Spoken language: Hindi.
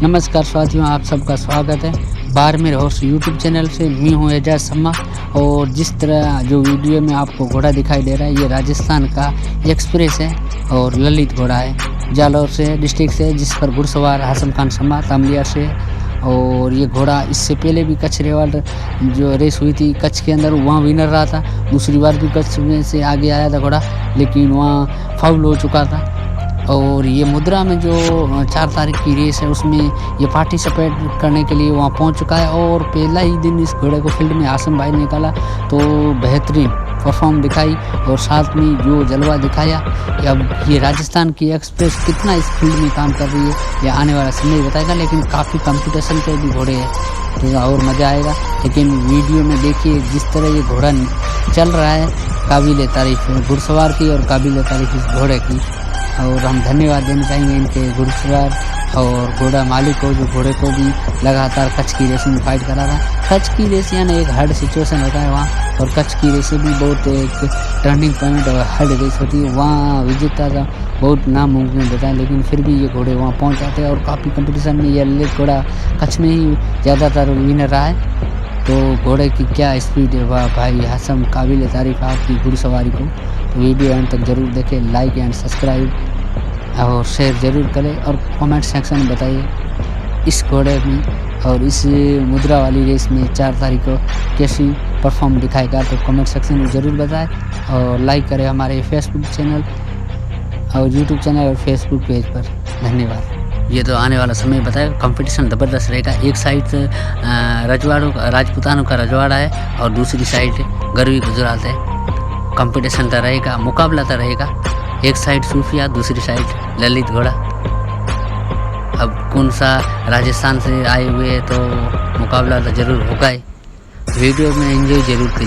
नमस्कार साथियों, आप सबका स्वागत है बारमेर हॉर्स यूट्यूब चैनल से। मैं हूँ एजाज शर्मा। और जिस तरह जो वीडियो में आपको घोड़ा दिखाई दे रहा है, ये राजस्थान का एक्सप्रेस है और ललित घोड़ा है, जालौर से डिस्ट्रिक्ट से, जिस पर घुड़सवार हाशम खान शर्मा तामलिया से। और ये घोड़ा इससे पहले भी कच्छ रेवाल जो रेस हुई थी कच्छ के अंदर, वहाँ विनर रहा था। दूसरी बार भी कच्छ में से आगे आया था घोड़ा, लेकिन वहाँ फाउल हो चुका था। और ये मुद्रा में जो 4 तारीख की रेस है, उसमें ये पार्टिसिपेट करने के लिए वहाँ पहुँच चुका है। और पहला ही दिन इस घोड़े को फील्ड में आसम भाई ने निकाला तो बेहतरीन परफॉर्म दिखाई और साथ में जो जलवा दिखाया। अब ये राजस्थान की एक्सप्रेस कितना इस फील्ड में काम कर रही है, यह आने वाला समय बताएगा। लेकिन काफ़ी कंपटीशन के भी घोड़े हैं तो और मज़ा आएगा। लेकिन वीडियो में देखिए जिस तरह ये घोड़ा चल रहा है, काबिल तारीफ है घुड़सवार की और काबिल तारीफ इस घोड़े की। और हम धन्यवाद देना चाहेंगे इनके घुड़सवार और घोड़ा मालिक को, जो घोड़े को भी लगातार कच्छ की रेस में फाइट करा रहा है। कच्छ की रेस यानी एक हार्ड सिचुएशन होता है वहाँ, और कच्छ की रेसें भी बहुत एक टर्निंग पॉइंट और हार्ड रेस होती है। वहाँ विजेता का बहुत नामुमकिन होता है, लेकिन फिर भी ये घोड़े वहाँ पहुँच जाते हैं। और काफ़ी कंपटीशन में ये ललित घोड़ा कच्छ में ही ज़्यादातर विनर रहा है। तो घोड़े की क्या स्पीड है, वाह भाई हाशम, काबिल तारीफ आपकी घुड़सवारी को। तो वीडियो एंड तक ज़रूर देखें, लाइक एंड सब्सक्राइब और शेयर ज़रूर करें। और कमेंट सेक्शन में बताइए इस घोड़े में और इस मुद्रा वाली रेस में 4 तारीख को कैसी परफॉर्म दिखाएगा। तो कमेंट सेक्शन में ज़रूर बताएं और लाइक करें हमारे फेसबुक चैनल और यूट्यूब चैनल और फेसबुक पेज पर। धन्यवाद। ये तो आने वाला समय बताएगा, कंपटीशन ज़बरदस्त रहेगा। एक साइड रजवाड़ों का, राजपूतानों का रजवाड़ा है और दूसरी साइड गरवी गुजरात है। कंपटीशन तो रहेगा, मुकाबला तो रहेगा। एक साइड सूफिया, दूसरी साइड ललित घोड़ा। अब कौन सा राजस्थान से आए हुए तो मुकाबला तो ज़रूर होगा ही। वीडियो में एंजॉय ज़रूर कीजिए।